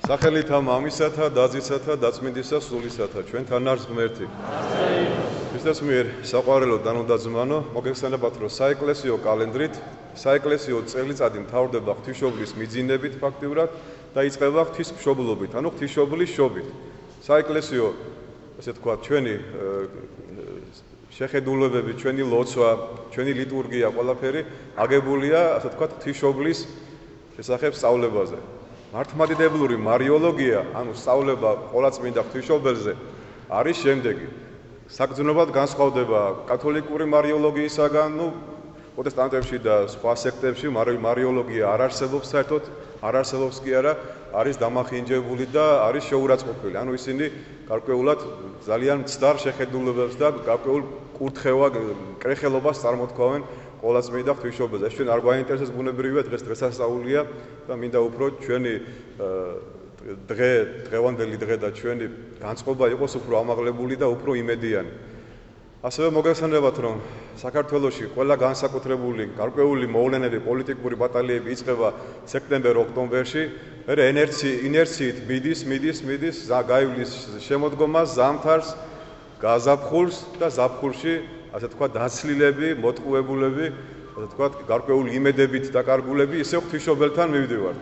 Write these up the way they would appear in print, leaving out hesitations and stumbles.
სახელითა მამისათა, დაზისათა, დაწმინდისა სულისათა, ჩვენთან არის ღმერთი. ქრისტეს მიერ საყვარელო დანუდაზმანო, მოგეხსენებათ, რომ საეკლესიო კალენდრით, საეკლესიო წელიწადი მთავრდება ღვთისმშობლის მიძინებით ფაქტიურად და იწყება ღვთისმშობლობით, ანუ ღვთისმშობლის შობით. საეკლესიო, ასე ვთქვათ, ჩვენი შეხედულებები, ჩვენი ლოცვა, ჩვენი ლიტურგია, ყველაფერი აგებულია, ასე ვთქვათ, ღვთისმშობლის შესახებ სწავლებაზე. მართლმადიდებლური მარიოლოგია, ანუ სწავლება ყოვლადწმინდა ღვთისმშობელზე, არის შემდეგი. საგრძნობად განსხვავდება კათოლიკური მარიოლოგიისაგან, პროტესტანტებში და სხვა სექტებში მარიოლოგია არ არსებობს საერთოდ, არ არსებობს კი არა, არის დამახინჯებული და არის შეურაცხყოფილი. ანუ ისინი გარკვეულად ძალიან მცდარ შეხედულებებს და გარკვეულ კურთხელობას წარმოთქვამენ ყოვლადწმინდა ღვთისმშობელზე. ეს ჩვენ არ გვაინტერესებს ბუნებრივია, დღესასწაულია და მინდა უფრო ჩვენი დღევანდელი დღე და ჩვენი განწყობა იყოს უფრო ამაღლებული და უფრო იმედიანი. ასევე მოგეხსენებათ, რომ საქართველოში ყველა განსაკუთრებული გარკვეული მოვლენები, პოლიტიკური ბატალიები იწყება სექტემბერ-ოქტომბერში, მერე ინერციით მიდის, გაივლის შემოდგომას, ზამთარს, გაზაფხულს და ზაფხულში, ასე ვთქვათ, დაცლილები, მოტყუებულები, ასე ვთქვათ, გარკვეული იმედებით დაკარგულები ისევ ღვთისმშობელთან მივდივართ.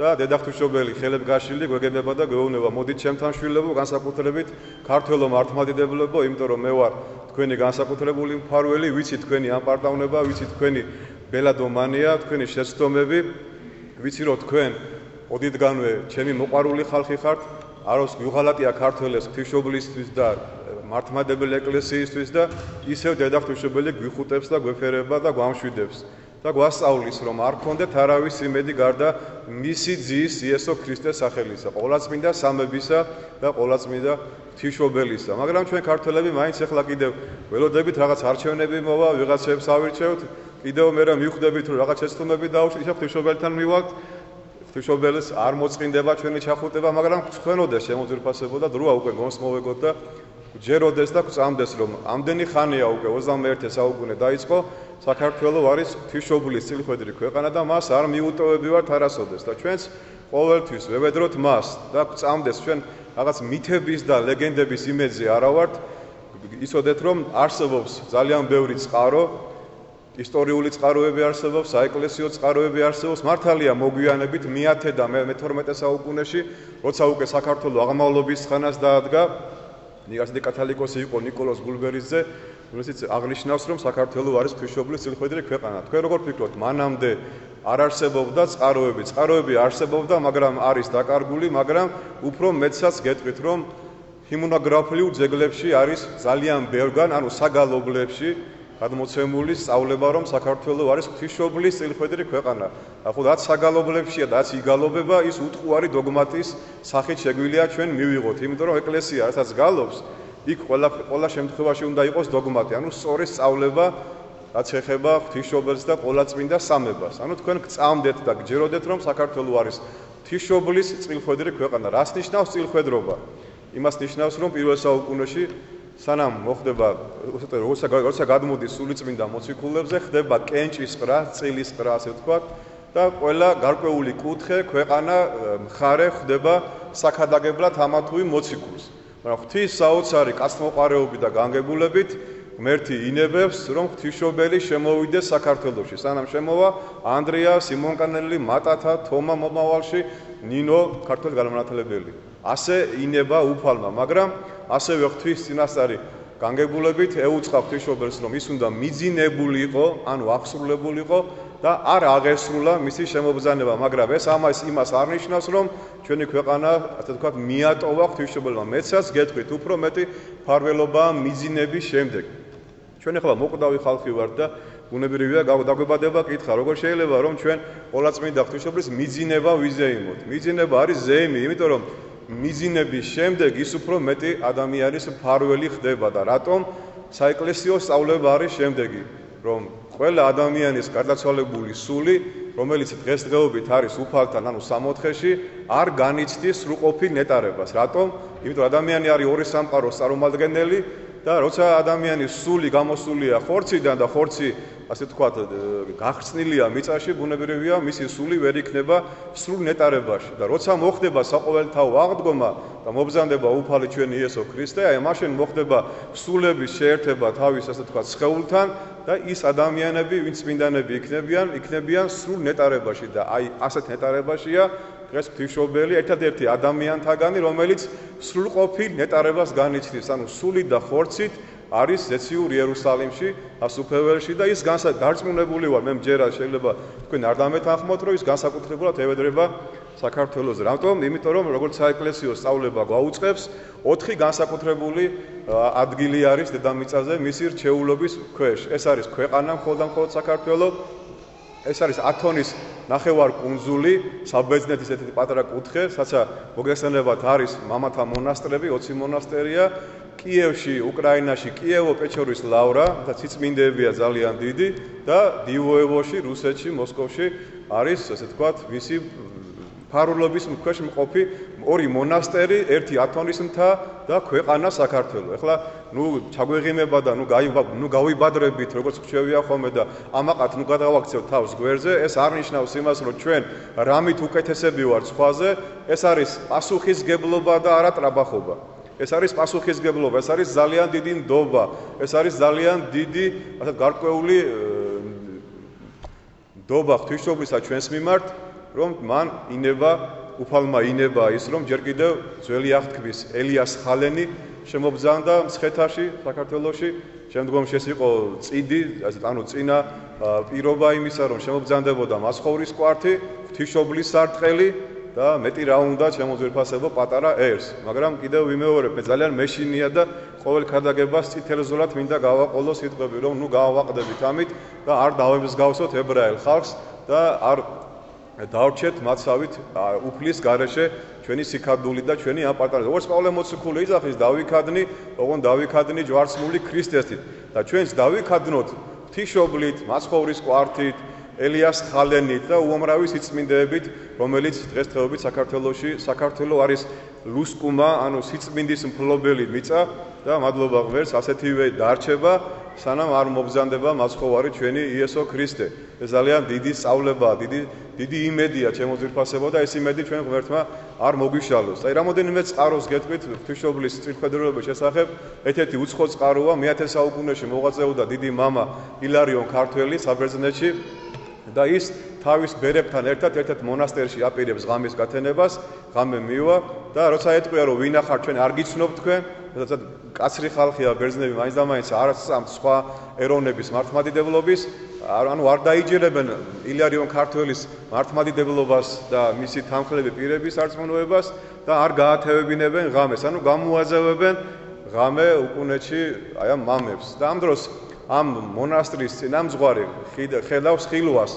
და დედა ღვთისმშობელი ხელებგაშილი გვეგებება და გვეუბნება, მოდით ჩემთან შვილებო, განსაკუთრებით ქართველო მართლმადიდებლებო, იმიტომ რომ მე ვარ თქვენი განსაკუთრებული მფარველი, ვიცი თქვენი ამპარტავნება, ვიცი თქვენი ბელადომანია, თქვენი შეცდომები, ვიცი რომ თქვენ ოდითგანვე ჩემი მოყვარული ხალხი ხართ, აროს გვიღალატია ქართველებს ღვთისმშობლისთვის და მართლმადიდებელი ეკლესიისთვის და ისევ დედა ღვთისმშობელი გვიხუტებს და გვეფერება და გვამშვიდებს. და გვასწავლის, რომ არ გქონდეთ არავის იმედი გარდა მისი ძის იესო ქრისტეს სახელისა, ყოვლადწმინდა სამებისა და ყოვლადწმინდა ღვთისმშობელისა. მაგრამ ჩვენ ქართველები მაინც ახლა კიდევ ველოდებით რაღაც არჩევნები მოვა, ვიღაცებს ავირჩევთ, კიდევ მერე მივხვდებით, რომ რაღაც შეცდომები დაუშვით, ისე ღვთისმშობელთან მივალთ, ღვთისმშობელს არ მოწყინდება ჩვენი ჩახუტება, მაგრამ გწვენოდეს შემოძვირფასებოდა, დროა უკვე გონს მოვეგოთ და ჯეროდეს და გწამდეს, რომ ამდენი ხანია უკვე 21 საუკუნე დაიწყო, საქართველო არის ღვთისმშობლის წილხვედრი ქვეყანა და მას არ მიუტოვებივართ არასოდეს და ჩვენც ყოველთვის ვევედროთ მას და გწამდეს ჩვენ რაღაც მითების და ლეგენდების იმედზე არა ვართ, იცოდეთ რომ არსებობს ძალიან ბევრი წყარო, ისტორიული წყაროები არსებობს, საეკლესიო წყაროები არსებობს, მართალია მოგვიანებით მე-10 და მე-12 საუკუნეში, როცა უკვე საქართველო აღმავლობის ხანას დაადგა, ასეთი კათალიკოსი იყო ნიკოლოზ გულბერიძე, რომელიც აღნიშნავს, რომ საქართველო არის ღვთისმშობლის წილხვედრი ქვეყანა. თქვენ როგორ ფიქრობთ, მანამდე არ არსებობდა წყაროები არსებობდა, მაგრამ არის დაკარგული, მაგრამ უფრო მეცაც გეტყვით, რომ ჰიმნოგრაფიულ ძეგლებში არის ძალიან ბევრგან, ანუ საგალობლებში გადმოცემული სწავლება, რომ საქართველო არის ღვთისმშობლის წილხვედრი ქვეყანა. ახლა რაც საგალობლებშია და რაც იგალობება, ის უტყუარი დოგმატის სახით შეგვიძლია ჩვენ მივიღოთ, იმიტომ რომ ეკლესია რასაც გალობს, იქ ყველა შემთხვევაში უნდა იყოს დოგმატი, ანუ სწორი სწავლება, რაც ეხება ღვთისმშობელს და ყოვლადწმინდა სამებას. ანუ თქვენ გწამდეთ და გჯეროდეთ, რომ საქართველო არის ღვთისმშობლის წილხვედრი ქვეყანა. რას ნიშნავს წილხვედრობა? იმას ნიშნავს, რომ პირველ საუკუნეში სანამ მოხდება, როცა გადმოდის სულიწმინდა მოციქულებზე, ხდება კენჭის ყრა, წილის ყრა, ასე ვთქვათ, და ყველა გარკვეული კუთხე, ქვეყანა, მხარე ხდება საქადაგებლად ამა თუ იმ მოციქულს. მაგრამ ღვთის საოცარი კაცმოყარეობით და განგებულებით ღმერთი ინებებს, რომ ღვთისმშობელი შემოვიდეს საქართველოში. სანამ შემოვა, ანდრია, სიმონკანელი, მატათა, თომა მომავალში, ნინო, ქართველ განმანათლებელი. ასე ინება უფალმა, მაგრამ ასევე ღვთის წინასწარი განგებულებით ეუწყა ღვთისმშობელს, რომ ის უნდა მიძინებულიყო, ანუ აღსრულებულიყო და არ აღესრულა მისი შემობრძანება, მაგრამ ეს იმას არ ნიშნავს, რომ ჩვენი ქვეყანა, ასე ვთქვათ, მიატოვა ღვთისმშობელმა. მეცაც გეტყვით, უფრო მეტი მფარველობაა მიძინების შემდეგ. ჩვენ ახლა მოკვდავი ხალხი ვართ და ბუნებრივია დაგვებადება კითხვა, როგორ შეიძლება რომ ჩვენ ყოვლადწმინდა ღვთისმშობლის მიძინება ვიზეიმოთ. მიძინება არის ზეიმი, იმიტომ რომ მიძინების შემდეგ ის უფრო მეტი ადამიანის მფარველი ხდება და რატომ საეკლესიო სწავლება არის შემდეგი, რომ ყველა ადამიანის გარდაცვალებული სული, რომელიც დღესდღეობით არის უფალთან, ანუ სამოთხეში, არ განიცდის სრულყოფილ ნეტარებას. რატომ? იმიტომ ადამიანი არის ორი სამყაროს წარმომადგენელი და როცა ადამიანის სული გამოსულია ხორციდან და ხორცი ასე თქვათ გახსნილია მიწაში, ბუნებრივია მისი სული ვერ იქნება სრულ ნეტარებაში და როცა მოხდება საყოველთაო აღდგომა და მობრძანდება უფალი ჩვენი იესო ქრისტე, აი მაშინ მოხდება სულების შეერთება თავის ასე თქვათ სხეულთან და ის ადამიანები, ვინც წმინდანები იქნებიან სრულ ნეტარებაში და აი ასეთ ნეტარებაშია დღეს ღვთისმშობელი ერთადერთი ადამიანთაგანი, რომელიც სრულყოფილ ნეტარებას განიცდის, ანუ სულით და ხორცით არის ზეციურ იერუსალიმში, ასუფეველში და ის დარწმუნებული ვარ, მე მჯერა შეიძლება თქვენ არ დამეთანხმოთ, რომ ის განსაკუთრებულად ევედრება საქართველოს. რატომ? იმიტომ რომ როგორც საეკლესიო სწავლება გვაუწყებს, 4 განსაკუთრებული ადგილი არის დედამიწაზე მისი რჩეულობის ქვეშ. ეს არის ქვეყანა მხოლოდ საქართველოს, ეს არის ათონის ნახევარკუნძული, საბერძნეთის ერთ-ერთი პატარა კუთხე, სადაც მოგესალმებათ არის მამათა მონასტრები, 20 მონასტერია. კიევში, უკრაინაში, კიევო-პეჩორის ლავრა და ციწმინდეებია ძალიან დიდი და დივოევოში, რუსეთში, მოსკოვში არის, ასე ვთქვათ, მისი ფარულობის ქვეშ მყოფი 2 მონასტერი, ერთი ათონის მთა და ქვეყანა საქართველო. ეხლა ჩაგვეღიმება და გავიბადრებით, როგორც ხშევია ხოლმე და ამაყად გადავაქცევთ თავს გვერდზე, ეს არ ნიშნავს იმას, რომ ჩვენ რამით უკეთესები ვართ სხვაზე, ეს არის პასუხისგებლობა და არა ტრაბახობა. ეს არის პასუხისგებლობა, ეს არის ძალიან დიდი ნდობა, ეს არის ძალიან დიდი, ასე გარკვეული ნდობა ღვთისმშობლისა ჩვენს მიმართ, რომ მან უფალმა ინება ის, რომ ჯერ კიდევ ძველი აღთქმის ელიას ხალენი შემობძანდა მცხეთაში, საქართველოში, შემდგომში ეს იყო წიდი, ანუ წინა პირობა იმისა, რომ შემობძანდებოდა მაცხოვრის კვართი, ღვთისმშობლის სარტყელი და მეტი რა უნდა შემოძვირფასებო პატარა ერს, მაგრამ კიდევ ვიმეორებ, მე ძალიან მეშინია და ყოველ ქადაგებას წითელ ზოლად მინდა გავაყოლო სიტყვები, რომ გავავაყდებით ამით და არ დავემსგავსოთ ებრაელ ხალხს და არ დავრჩეთ მათსავით უფლის გარეშე ჩვენი სიკადული და ჩვენი აპარტამენტი. როგორც პავლე მოციქული იძახის, დავიქადნი, ოღონდ დავიქადნი ჯვარცმული ქრისტესით და ჩვენს დავიქადნოთ ღვთისმშობლით, მაცხოვრის კვართით, ელიას ხალენით და უამრავი სიწმინდეებით, რომელიც დღესდღეობით საქართველო არის ლუსკუმა, ანუ სიწმინდის მფლობელი მიწა და მადლობა ღმერთს ასეთივე დარჩება, სანამ არ მობრძანდება მაცხოვარი ჩვენი იესო ქრისტე. ეს ძალიან დიდი სწავლებაა, დიდი იმედია შემოძვირფასებო და ეს იმედი ჩვენ ღმერთმა არ მოგვიშალოს. აი რამოდენიმე წყაროს გეტყვით ღვთისმშობლის წირთმხედველობის შესახებ. ერთ-ერთი უცხო წყაროა, მე-10 საუკუნეში მოღვაწეობდა დიდი მამა ილარიონ ქართველი საბერძნეთში და ის თავის ბერებთან ერთ-ერთ მონასტერში აპირებს ღამის გათენებას, ღამე მივა და როცა ეტყვია რომ ვინ ახარ ჩვენ არ გიცნობთ თქვენ, როდესაც კაცრი ხალხია ბერძნები მაინც და მაინც არ სწამთ სხვა ეროვნების მართლმადიდებლობის, ანუ არ დაიჯერებენ ილარიონ ქართველის მართლმადიდებლობას და მისი თანხლები პირების არწმუნოებას და არ გაათევებინებენ ღამეს, ანუ გამოაძევებენ ღამე უკუნეთში აი ამ მამებს და ამ დროს ამ მონასტრის წინამძღვარი ხედავს ხილვას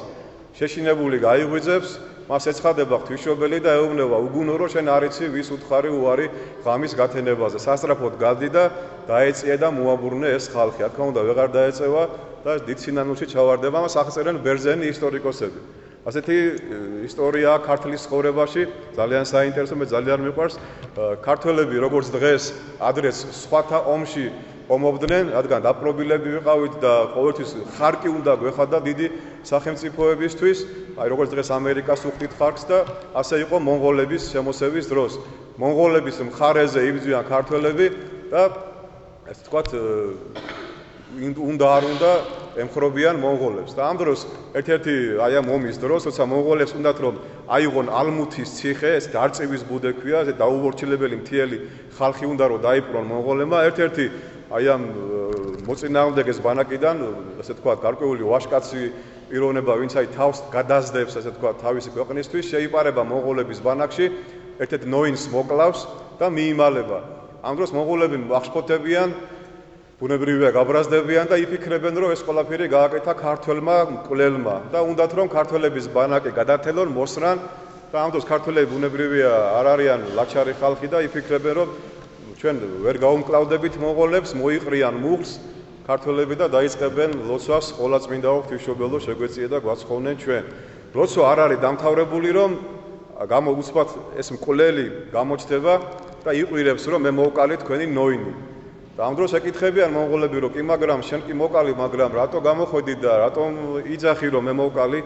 შეშინებული გაიღვიძებს, მას ეცხადება ღვთისმშობელი და ეუბნება, უგუნო რომ შენ არ იცი ვის უთხარი უარი ღამის გათენებაზე. სასწრაფოდ გადი და დაეწია და მოაბურნე ეს ხალხი. რა თქმა უნდა, ვეღარ დაეწევა და დიდ სინანულში ჩავარდება, მას აღწერენ ბერძენი ისტორიკოსები. ასეთი ისტორიაა ქართლის ცხოვრებაში, ძალიან საინტერესო, მე ძალიან მიყვარს. ქართველები როგორც დღეს ადრეს სხვათა ომში ომობდნენ, რადგან დაპყრობილები ვიყავით და ყოველთვის ხარკი უნდა გვეხადა დიდი სახელმწიფოებისთვის, აი როგორც დღეს ამერიკას უხდით ხარკს და ასე იყო მონღოლების შემოსევის დროს. მონღოლების მხარეზე იბრძვიან ქართველები და ასე ვთქვათ, არ უნდა ემხრობიან მონღოლებს. და ამ დროს ერთ-ერთი აი ამ ომის დროს, როცა მონღოლებს უნდათ რომ აიღონ ალმუთის ციხე, ეს დარწივის ბუდე ქვია, ეს დაუორჩილებელი მთიელი ხალხი უნდა რომ დაიპყრონ მონღოლებმა, ერთ-ერთი აი ამ მოწინააღმდეგეს ბანაკიდან, ასე ვთქვათ, გარკვეული ვაჟკაცი პიროვნება, ვინც აი თავს გადაძდებს, ასე ვთქვათ, თავისი ქვეყნისთვის, შეიპარება მონღოლების ბანაკში, ერთ-ერთ ნოინს მოკლავს და მიიმალება. ამ დროს მონღოლები აღშფოთებიან, ბუნებრივია გაბრაზდებიან და იფიქრებენ, რომ ეს ყველაფერი გააკეთა ქართველმა მკვლელმა და უნდათ რომ ქართველების ბანაკი გადათელონ, მოსრან და ამ დროს ქართველები ბუნებრივია არ არიან ლაჩარი ხალხი და იფიქრებენ, რომ ჩვენ ვერ გაუმკლავდებით მონღოლებს, მოიყრიან მუხლს ქართველები და დაიწყებენ ლოცვას, ყოლაწმინდაო ღვთისმშობელო შეგვეწიე და გვაცხოვნენ ჩვენ. ლოცვა არ არის დამთავრებული, რომ უცბად ეს მკვლელი გამოჩნდება და იყვირებს, რომ მე მოვკალი თქვენი ნოინი. და ამ დროს ეკითხებიან მონღოლები, რომ კი მაგრამ შენ კი მოკალი, მაგრამ რატო გამოხვედი და რატომ იძახი რომ მე მოკალი?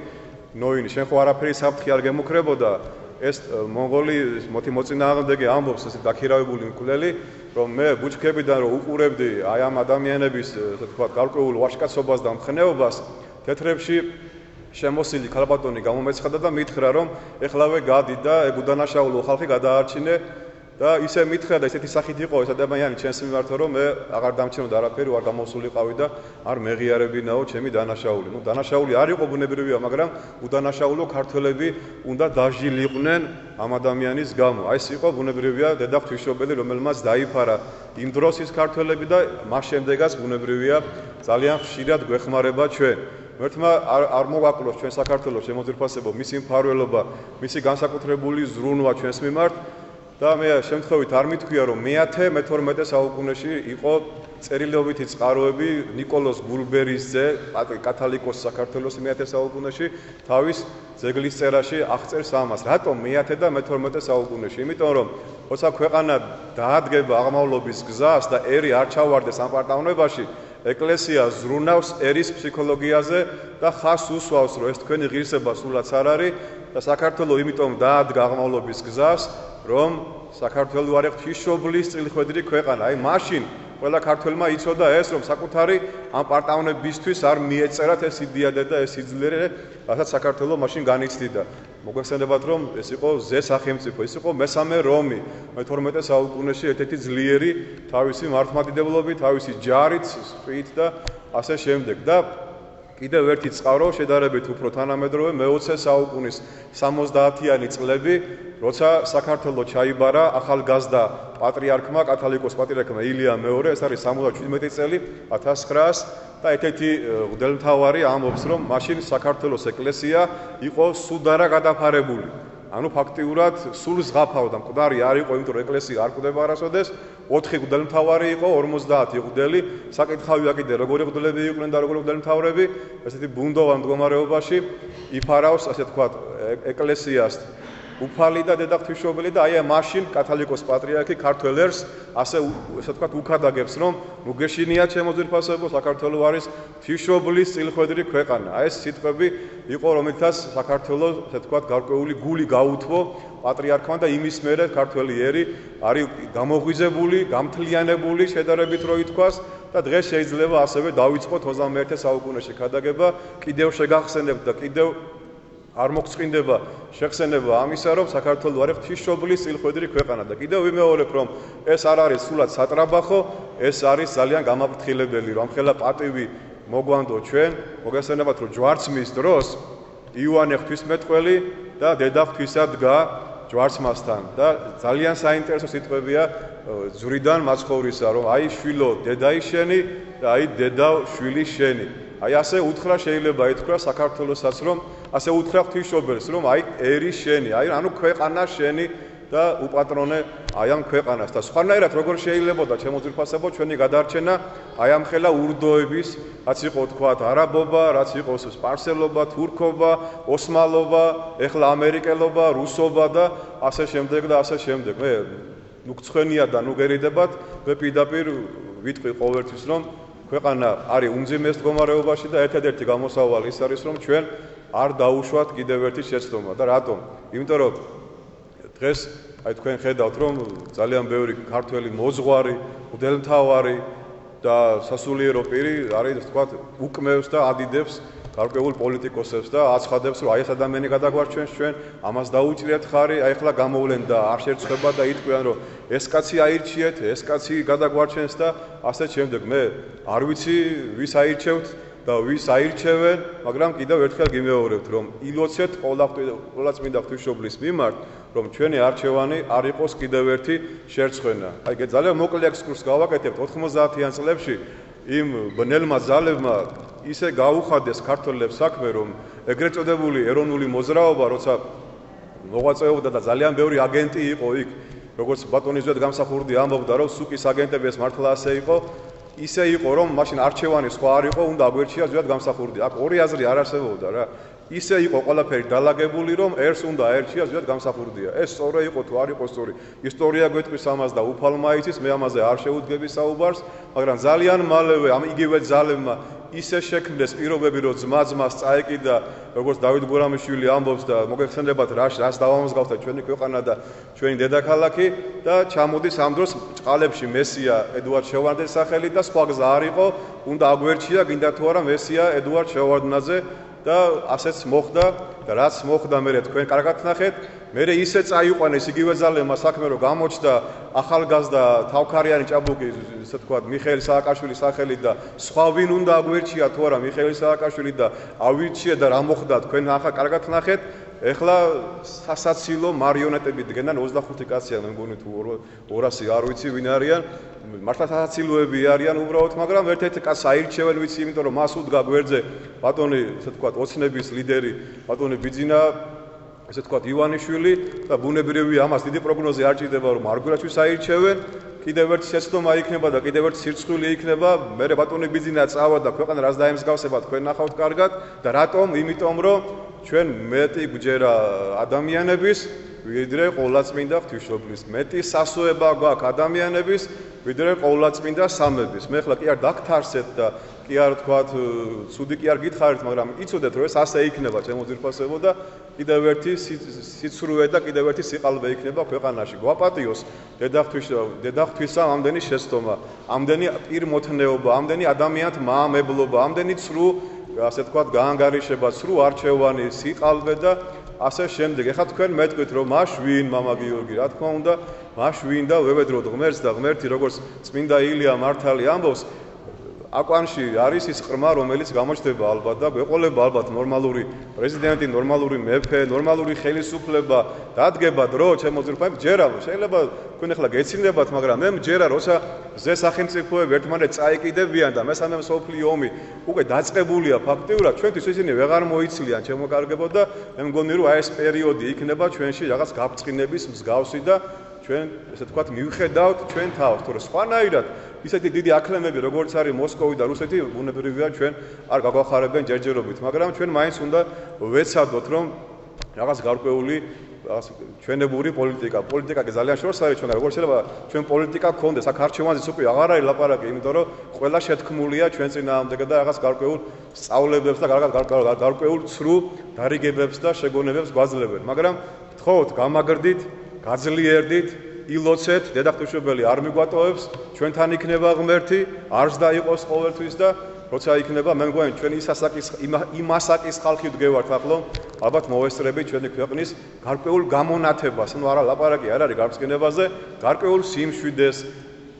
ნოინი, შენ ხო არაფერი საფრთხე არ გემუქრებოდა? ეს მონღოლი მოწინააღმდეგე ამბობს, ესე დაქირავებული მკვლელი, რომ მე ბუჩქებიდან რომ უყურებდი აი ამ ადამიანების, ასე ვთქვათ, გარკვეულ ვაჟკაცობას და მხნეობას, თეთრებში შემოსილი ქალბატონი გამომეცხადა და მითხრა, რომ ეხლავე გადი და ეგ უდანაშაულო ხალხი გადაარჩინე და ისე მითხრა და ესეთი სახით იყო ეს ადამიანი ჩემს მიმართ, რომ მე აღარ დამჩნევდა არაფერი, ვარ გამოსულიყავი და არ მეღიარებინაო ჩემი დანაშაული. ნუ დანაშაული არ იყო ბუნებრივია, მაგრამ უდანაშაულო ქართველები უნდა დაჟილიყვნენ ამ ადამიანის გამო. აი ეს იყო ბუნებრივია დედა ღვთისმშობელი, რომელმაც დაიფარა იმ დროს ის ქართველები და მას შემდეგაც ბუნებრივია ძალიან ხშირად გვეხმარება ჩვენ. მერთმა არ მოვაკლოს ჩვენ საქართველოს შემოძირფასებო, მისი მფარველობა, მისი განსაკუთრებული ზრუნვა ჩვენს მიმართ და მე შემთხვევით არ მithქვია, რომ მე-12 საუკუნეში იყო წერილობითი წყაროები ნიკოლოზ გულბერის ძე, კათალიკოს საქართველოს მე-10 საუკუნეში თავის ძეგლის წერაში აღწერს ამას. რატომ მე-10 და მე-12 საუკუნეში? იმიტომ რომ როცა ქვეყანა დაადგება აღმავლობის გზას და ერი არ ჩავარდეს ამ პარტავნებაში, ეკლესია ზრუნავს ერის ფსიქოლოგიაზე და ხას უსვავს, რომ ეს თქვენი ღირსება სულაც არ არის და საქართველოს იმიტომ დაადგა აღმავლობის გზას, რომ საქართველოს არის ღვთისმშობლის წილხვედრი ქვეყანა. აი მაშინ ყველა ქართველმა იცოდა ეს, რომ საკუთარი ამ პარტავნებისთვის არ მიეწერათ ეს იდეა და ეს სიძლიერე, რასაც საქართველოს მაშინ განიცდიდა. მოგეხსენებათ, რომ ეს იყო ზე სახელმწიფო, ეს იყო მესამე რომი, მე-12 საუკუნეში ერთ-ერთი ძლიერი თავისი მართლმადიდებლობით, თავისი ჯარით, სვით და ასე შემდეგ. და კიდევ ერთი წყარო შედარებით უფრო თანამედროვე მე-20 საუკუნის 70-იანი წლები, როცა საქართველოს ჩაიბარა ახალგაზრდა პატრიარქმა, კათალიკოს პატრიარქმა ილია მეორე, ეს არის 77 წელი, 1900 და ერთ-ერთი მღვდელმთავარი ამბობს, რომ მაშინ საქართველოს ეკლესია იყო სუდარა გადაფარებული. ანუ ფაქტიურად სულ ზღაფავდა, მკვდარი არ იყო, იმიტომ რომ ეკლესია არ კვდება არასოდეს, 4 მღვდელმთავარი იყო, 50 მღვდელი, საკითხავია კიდე როგორი მღვდლები იყვნენ და როგორი მღვდელმთავრები, ესეთი ბუნდოვან მდგომარეობაში იფარავს, ასე ვთქვათ, ეკლესიას უფალი და დედა ღვთისმშობელი და აი მაშინ კათალიკოს პატრიარქი ქართველ ერს ასე ვთქვათ უქადაგებს, რომ ნუ გეშინიათ შემოძირფასებო, საქართველოს არის ღვთისმშობლის წილხვედრი ქვეყანა. აი ეს სიტყვები იყო, რომელთაც საქართველოს, ასე ვთქვათ, გარკვეული გული გაუთმო პატრიარქმა და იმის მერე ქართველი ერი არის გამოღვიძებული, გამთლიანებული, შედარებით რო ითქვას და დღეს შეიძლება ასევე დავიწყოთ 21 საუკუნეში ქადაგება, კიდევ შეგახსენებთ და კიდევ არ მოგწყინდება შეხსენება ამისა, რომ საქართველოს არის ღვთისმშობლის წილხვედრი ქვეყანა და კიდევ ვიმეორებ, რომ ეს არ არის სულად სატრაბახო, ეს არის ძალიან გამაფრთხილებელი, რომ ხელა პატივი მოგვანდო ჩვენ, მოგესალმებათ, რომ ჯვარცმის დროს იოანე ღვთისმეტყველი და დედა ღვთისა დგა ჯვარცმასთან და ძალიან საინტერესო სიტყვებია ზვრიდან მაცხოვრისა, რომ აი შვილო დედა შენი და აი დედა შვილი შენი. აი ასე უთხრა შეიძლება ითქვა საქართველოსაც, რომ ასე უთხრა ღვთისმშობელს, რომ აი ერი შენი, აი ანუ ქვეყანა შენი და უპატრონე აი ამ ქვეყანას და სხვანაირად როგორ შეიძლებოდა შემოძირფასებო ჩვენი გადარჩენა აი ამ ხელა ურდოების, რაც იყო თქვათ არაბობა, რაც იყო სპარსელობა, თურქობა, ოსმალობა, ეხლა ამერიკელობა, რუსობა და ასე შემდეგ და ასე შემდეგ. მე ნუ გწვენია და ნუ გერიდებათ, მე პირდაპირ ვიტყვი ყოველთვის, რომ ქვეყანა არის უმძიმეს მდგომარეობაში და ერთადერთი გამოსავალი ის არის, რომ ჩვენ არ დაუშვათ კიდევ ერთი შეცდომა და რატომ? იმიტომ რომ დღეს აი თქვენ ხედავთ, რომ ძალიან ბევრი ქართველი მოძღვარი, მღვდელმთავარი და სასულიერო პირი არის, თქვათ, უკმევს და ადიდებს გარკვეულ პოლიტიკოსებს და აცხადებს, რომ აი ეს ადამიანი გადაგვარჩენს ჩვენ, ამას დაუჭიათ ხარი, აი ახლა გამოვლენ და არ შეერწყება და იტყვიან, რომ ეს კაცი აირჩიეთ, ეს კაცი გადაგვარჩენს და ასე შემდეგ. მე არ ვიცი ვის აირჩევთ და ვის აირჩევენ, მაგრამ კიდევ ერთხელ გიმეორებთ, რომ ილოცეთ ყოვლადწმინდა ღვთისმშობლის მიმართ, რომ ჩვენი არჩევანი არ იყოს კიდევ ერთი შერცხვენა. აი ძალიან მოკლე ექსკურსს გავაკეთებთ 90-იან წლებში იმ ბნელმა ძალებმა ისე გაუხადეს ქართველებს საქმე, რომ ეგრეთ წოდებული ეროვნული მოძრაობა, როცა მოღვაწეობდა და ძალიან ბევრი აგენტი იყო იქ, როგორც ბატონი ზვიად გამსახურდი ამბობდა, რომ სუკის აგენტები ეს მართლა ასე იყო, ისე იყო, რომ მაშინ არჩევანი სხვა არ იყო, უნდა აგვერჩია ზვიად გამსახურდი. აქ ორი აზრი არ არსებობდა რა. ისე იყო ყველაფერი დალაგებული, რომ ერს უნდა აერჩია, ზოგადად გამსახურდია. ეს სწორი იყო თუ არ იყო სწორი. ისტორია გვეტყვის ამას და უფალმა იცის, მე ამაზე არ შევუდგები საუბარს, მაგრამ ძალიან მალევე ამ იგივე ძალებმა ისე შექმნეს პირობები, რომ ძმა-ძმას წაეკიდა, როგორც დავით გურამიშვილი ამბობს და მოგეხსენებათ რას დავამსგავსდა ჩვენი ქვეყანა და ჩვენი დედაქალაქი და ჩამოდის ამ დროს ჭყალებში მესია ედუარდ შევარდნაძის სახელით და სხვა გზა არ იყო, უნდა აგვერჩია გინდა თუ არა მესია ედუარდ შევარდნაძე და ასეც მოხდა და რაც მოხდა მე თქვენ კარგად ნახეთ მე ისე წაიყვანეს იგივე ძალებმა საქმე რომ გამოჩნდა ახალგაზრდა თავქარიანი ჭაბუკი ისე თქვა მიხეილ სააკაშვილის სახელით და სხვა ვინ უნდა აგვერჩია თუ არა მიხეილ სააკაშვილი და ავირჩია და რა მოხდა თქვენ ახლა კარგად ნახეთ ეხლა სასაცილო მარიონეტები დგენან 25 კაცია მე მგონი თუ 200 არ ვიცი ვინ არიან მართლა სასაცილოები არიან უბრალოდ მაგრამ ერთ-ერთი კაცს აირჩევენ ვიცი იმიტომ რომ მას უდგა გვერდზე ბატონი ისე თქვა ოცნების ლიდერი ბატონი ბიძინა ესე თქვა ივანიშვილი და ბუნებრივია ამას დიდი პროგნოზი არ ჭირდება რომ არგვერაჩვის აირჩევენ კიდევ ერთი შეცდომა იქნება და კიდევ ერთი სირცხვილი იქნება მე ბატონი ბიძინა წავა და ქვეყანა რას დაემსგავსება თქვენ ნახავთ კარგად და რატომ იმიტომ რომ ჩვენ მეტი გვჯერა ადამიანების ვიდრე ყოვლადწმინდა ღვთისმშობლის მეტი სასოება გვაქვს ადამიანების ვიდრე ყოვლადწმინდა სამების მე ხლა კი არ დაგთარსეთ და კი არ თქვათ ცუდი კი არ გითხარით მაგრამ იცოდეთ რომ ეს ასე იქნება ჩემო ძირფასებო და კიდევ ერთი სიცრუე და კიდევ ერთი სიყალბე იქნება ქვეყანაში გვაპატიოს დედაღვთვისა ამდენი შეცდომა ამდენი პირმოთნეობა ამდენი ადამიანთ მაამებლობა ამდენი ცრუ ასე თქვათ გაანგარიშება ცრუ არჩევანი სიყალბე და ასე შემდეგ ეხლა თქვენ მეტყვით რომ მაშ ვინ მამა გიორგი რა თქმა უნდა მაშ ვინ და ვევედროთ ღმერთს და ღმერთი როგორც წმინდა ილია მართალი ამბობს აკვანში არის ის ყრმა რომელიც გამოჩნდება ალბათ და გვეყოლება ალბათ ნორმალური პრეზიდენტი ნორმალური მეფე ნორმალური ხელისუფლება დადგება დრო ჩემო ძირფასებო ჯერა შეიძლება თქვენ ახლა გეცინდებათ მაგრამ მე მჯერა როცა ზე სახელმწიფოები ერთმანეთს წაეკიდებიან და მესამე მსოფლიო ომი უკვე დაწყებულია ფაქტიურად ჩვენთვის ისინი ვეღარ მოიცლიან ჩემო კარგებო და მე მგონი რომ აი ეს პერიოდი იქნება ჩვენში რაღაც გაფწყინების მსგავსი და ჩვენ ესე თქვათ მივხედავთ ჩვენ თავს თორე სხვანაირად ისეთი დიდი აკლემები როგორც არის მოსკოვი და რუსეთი ბუნებრივია ჩვენ არ გაგვახარებენ ჯერჯერობით მაგრამ ჩვენ მაინც უნდა ვეცადოთ რომ რაღაც გარკვეული ჩვენებური პოლიტიკა კი ძალიან შორს არის ჩვენ როგორც შეიძლება ჩვენ პოლიტიკა გქონდეს აქ არჩევანზეც უკვე აღარ არის ლაპარაკი იმიტომ რომ ყველა შეთქმულია ჩვენ წინააღმდეგ და რაღაც გარკვეულ სწავლებებს და გარკვეულ ცრუ დარიგებებს და შეგონებებს გვაძლევენ მაგრამ გთხოვთ გამაგრდით გაძლიერდით ილოცეთ დედაღვთისმშობელი არ მიგვატოვებს ჩვენთან იქნება ღმერთი არც დაიყოს ყოველთვის და როცა იქნება მე მგონი ჩვენ იმ ასაკის ხალხი ვდგევართ ახლო ალბათ მოვესწრებით ჩვენი ქვეყნის გარკვეულ გამონათებას ანუ არა ლაპარაკი არ არის გარწყინებაზე გარკვეულ სიმშვიდეს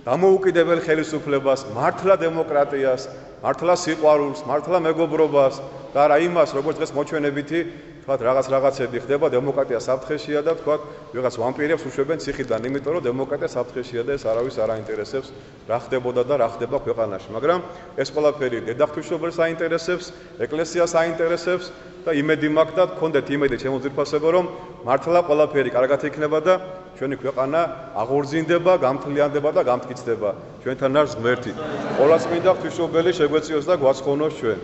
დამოუკიდებელ ხელისუფლებას მართლა დემოკრატიას მართლა სიყვარულს მართლა მეგობრობას და არა იმას როგორც დღეს მოჩვენებითი თქვათ რაღაცები ხდება დემოკრატია საფრთხეშია და თქვათ ვიღაც ვამპირებს უშვებენ ციხიდან იმიტომ რომ დემოკრატია საფრთხეშია და ეს არავის არ აინტერესებს რა ხდებოდა და რა ხდება ქვეყანაში მაგრამ ეს ყველაფერი დედაღვთისმშობელს აინტერესებს ეკლესიას აინტერესებს და იმედი მაქვს და გქონდეთ იმედი ჩემო ძირფასებო რომ მართლა ყველაფერი კარგად იქნება და ჩვენი ქვეყანა აღორძინდება გამთლიანდება და გამტკიცდება ჩვენთან არის ღმერთი ყოვლადწმინდა ღვთისმშობელი შეგვეციოს და გვაცხონოს ჩვენ